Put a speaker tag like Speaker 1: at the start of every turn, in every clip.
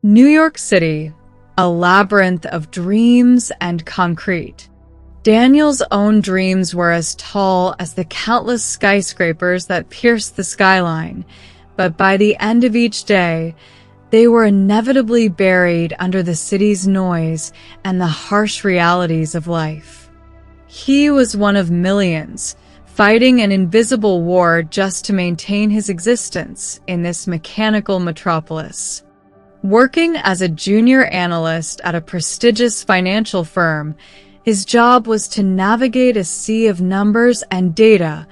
Speaker 1: New York City, a labyrinth of dreams and concrete. Daniel's own dreams were as tall as the countless skyscrapers that pierced the skyline, but by the end of each day, they were inevitably buried under the city's noise and the harsh realities of life. He was one of millions, fighting an invisible war just to maintain his existence in this mechanical metropolis. Working as a junior analyst at a prestigious financial firm, his job was to navigate a sea of numbers and data,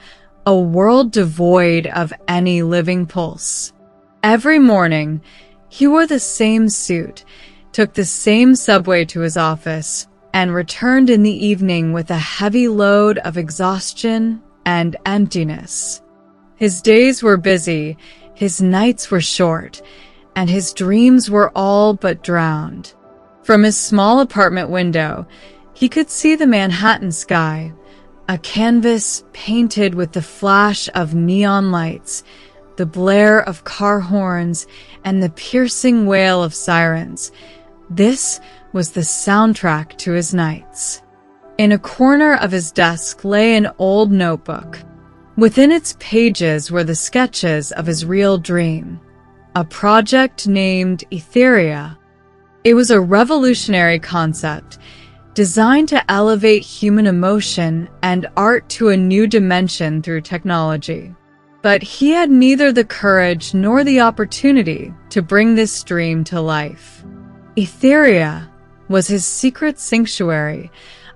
Speaker 1: a world devoid of any living pulse. Every morning, he wore the same suit, took the same subway to his office, and returned in the evening with a heavy load of exhaustion and emptiness. His days were busy, his nights were short, and his dreams were all but drowned. From his small apartment window, he could see the Manhattan sky, a canvas painted with the flash of neon lights, the blare of car horns, and the piercing wail of sirens. This was the soundtrack to his nights. In a corner of his desk lay an old notebook. Within its pages were the sketches of his real dream, a project named Etheria. It was a revolutionary concept, designed to elevate human emotion and art to a new dimension through technology. But he had neither the courage nor the opportunity to bring this dream to life. Etheria was his secret sanctuary,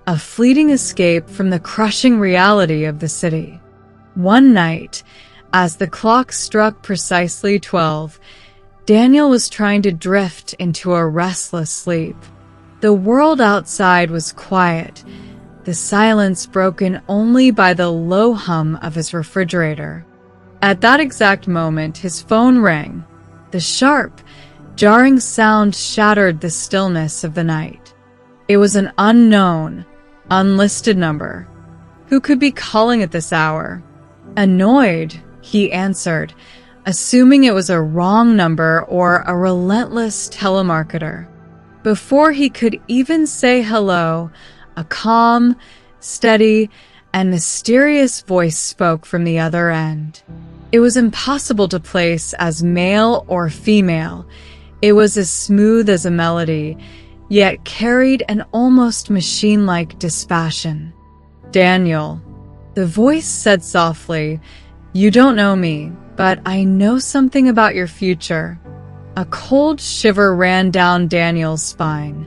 Speaker 1: a fleeting escape from the crushing reality of the city. One night, as the clock struck precisely 12, Daniel was trying to drift into a restless sleep. The world outside was quiet, the silence broken only by the low hum of his refrigerator. At that exact moment, his phone rang. The sharp, jarring sound shattered the stillness of the night. It was an unknown, unlisted number. Who could be calling at this hour? Annoyed, he answered, assuming it was a wrong number or a relentless telemarketer. Before he could even say hello, a calm, steady, and mysterious voice spoke from the other end. It was impossible to place as male or female. It was as smooth as a melody, yet carried an almost machine-like dispassion. "Daniel," the voice said softly, "you don't know me, but I know something about your future." A cold shiver ran down Daniel's spine.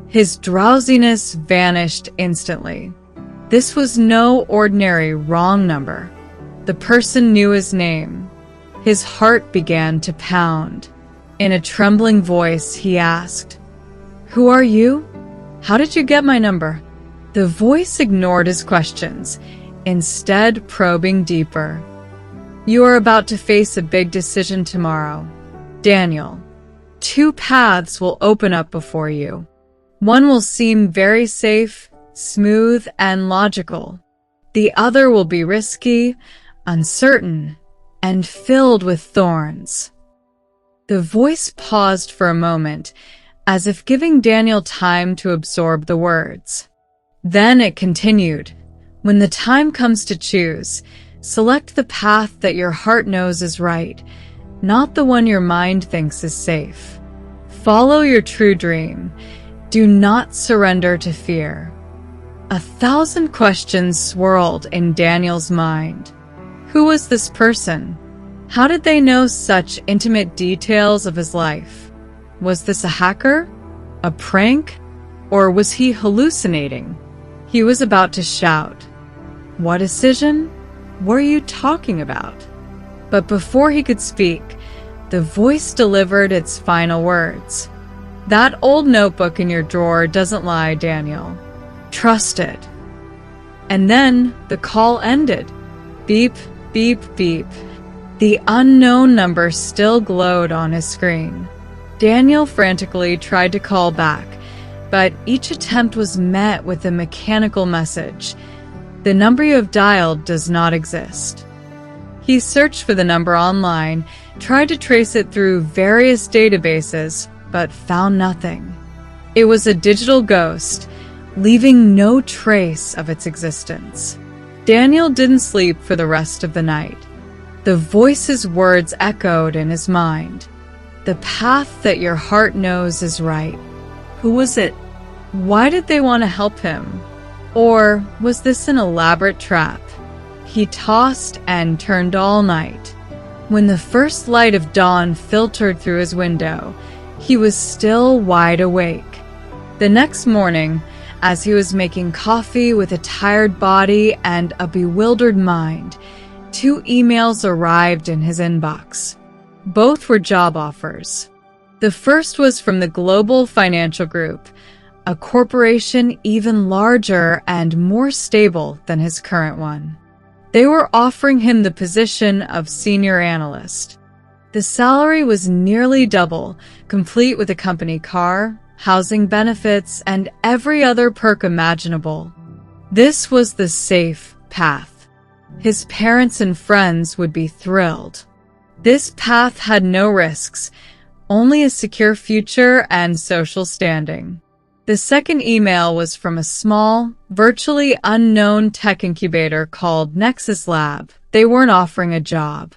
Speaker 1: His drowsiness vanished instantly. This was no ordinary wrong number. The person knew his name. His heart began to pound. In a trembling voice, he asked, "Who are you? How did you get my number?" The voice ignored his questions, instead probing deeper. "You are about to face a big decision tomorrow, Daniel. Two paths will open up before you. One will seem very safe, smooth, and logical. The other will be risky, uncertain, and filled with thorns." The voice paused for a moment, as if giving Daniel time to absorb the words. Then it continued, "When the time comes to choose, select the path that your heart knows is right, not the one your mind thinks is safe. Follow your true dream. Do not surrender to fear." 1,000 questions swirled in Daniel's mind. Who was this person? How did they know such intimate details of his life? Was this a hacker? A prank? Or was he hallucinating? He was about to shout, "What decision? What are you talking about?" But before he could speak, the voice delivered its final words. "That old notebook in your drawer doesn't lie, Daniel. Trust it." And then the call ended. Beep, beep, beep. The unknown number still glowed on his screen. Daniel frantically tried to call back, but each attempt was met with a mechanical message. "The number you have dialed does not exist." He searched for the number online, tried to trace it through various databases, but found nothing. It was a digital ghost, leaving no trace of its existence. Daniel didn't sleep for the rest of the night. The voice's words echoed in his mind. The path that your heart knows is right. Who was it? Why did they want to help him? Or was this an elaborate trap? He tossed and turned all night. When the first light of dawn filtered through his window, he was still wide awake. The next morning, as he was making coffee with a tired body and a bewildered mind, 2 emails arrived in his inbox. Both were job offers. The first was from the Global Financial Group, a corporation even larger and more stable than his current one. They were offering him the position of senior analyst. The salary was nearly double, complete with a company car, housing benefits, and every other perk imaginable. This was the safe path. His parents and friends would be thrilled. This path had no risks, only a secure future and social standing. The second email was from a small, virtually unknown tech incubator called Nexus Lab. They weren't offering a job.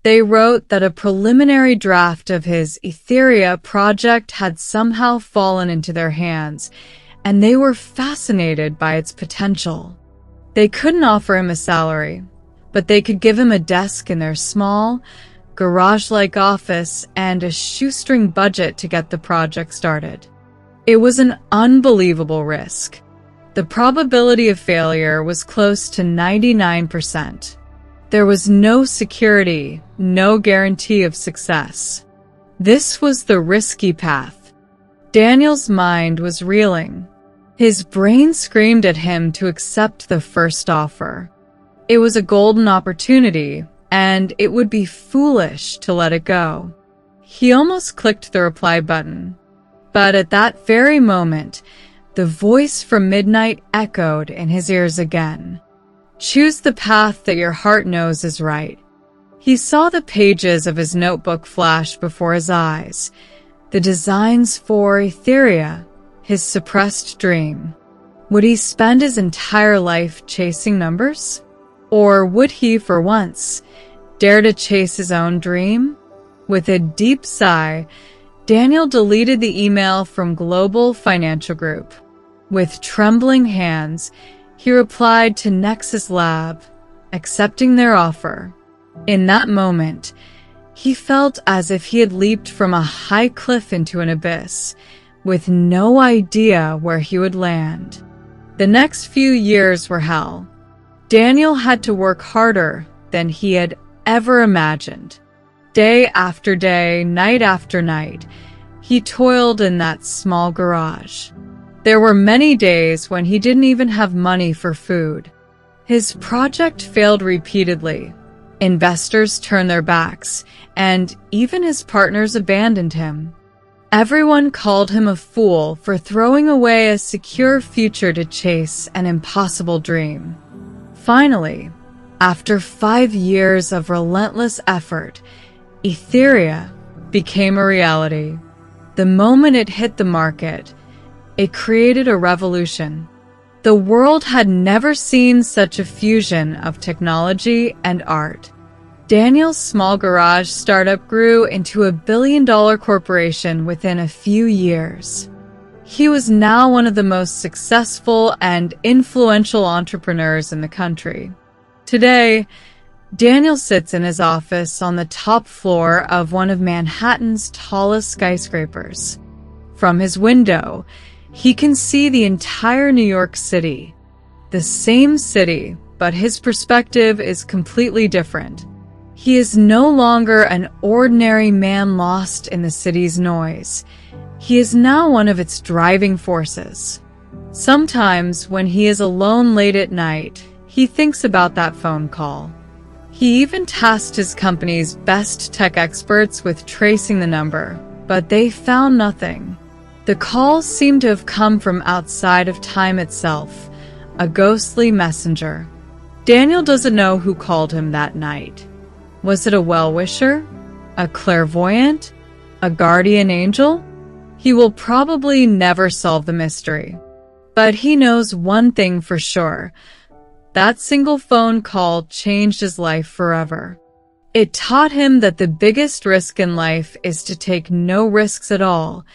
Speaker 1: They wrote that a preliminary draft of his Etheria project had somehow fallen into their hands, and they were fascinated by its potential. They couldn't offer him a salary, but they could give him a desk in their small, garage-like office and a shoestring budget to get the project started. It was an unbelievable risk. The probability of failure was close to 99%. There was no security, no guarantee of success. This was the risky path. Daniel's mind was reeling. His brain screamed at him to accept the first offer. It was a golden opportunity, and it would be foolish to let it go. He almost clicked the reply button. But at that very moment, the voice from midnight echoed in his ears again. Choose the path that your heart knows is right. He saw the pages of his notebook flash before his eyes, the designs for Etheria, his suppressed dream. Would he spend his entire life chasing numbers? Or would he, for once, dare to chase his own dream? With a deep sigh, Daniel deleted the email from Global Financial Group. With trembling hands, he replied to Nexus Lab, accepting their offer. In that moment, he felt as if he had leaped from a high cliff into an abyss, with no idea where he would land. The next few years were hell. Daniel had to work harder than he had ever imagined. Day after day, night after night, he toiled in that small garage. There were many days when he didn't even have money for food. His project failed repeatedly. Investors turned their backs, and even his partners abandoned him. Everyone called him a fool for throwing away a secure future to chase an impossible dream. Finally, after 5 years of relentless effort, Etheria became a reality. The moment it hit the market, it created a revolution. The world had never seen such a fusion of technology and art. Daniel's small garage startup grew into a billion-dollar corporation within a few years. He was now one of the most successful and influential entrepreneurs in the country. Today, Daniel sits in his office on the top floor of one of Manhattan's tallest skyscrapers. From his window, he can see the entire New York City. The same city, but his perspective is completely different. He is no longer an ordinary man lost in the city's noise. He is now one of its driving forces. Sometimes, when he is alone late at night, he thinks about that phone call. He even tasked his company's best tech experts with tracing the number, but they found nothing. The call seemed to have come from outside of time itself, a ghostly messenger. Daniel doesn't know who called him that night. Was it a well-wisher? A clairvoyant? A guardian angel? He will probably never solve the mystery. But he knows one thing for sure. That single phone call changed his life forever. It taught him that the biggest risk in life is to take no risks at all,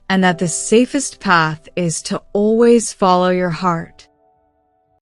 Speaker 1: and that the safest path is to always follow your heart.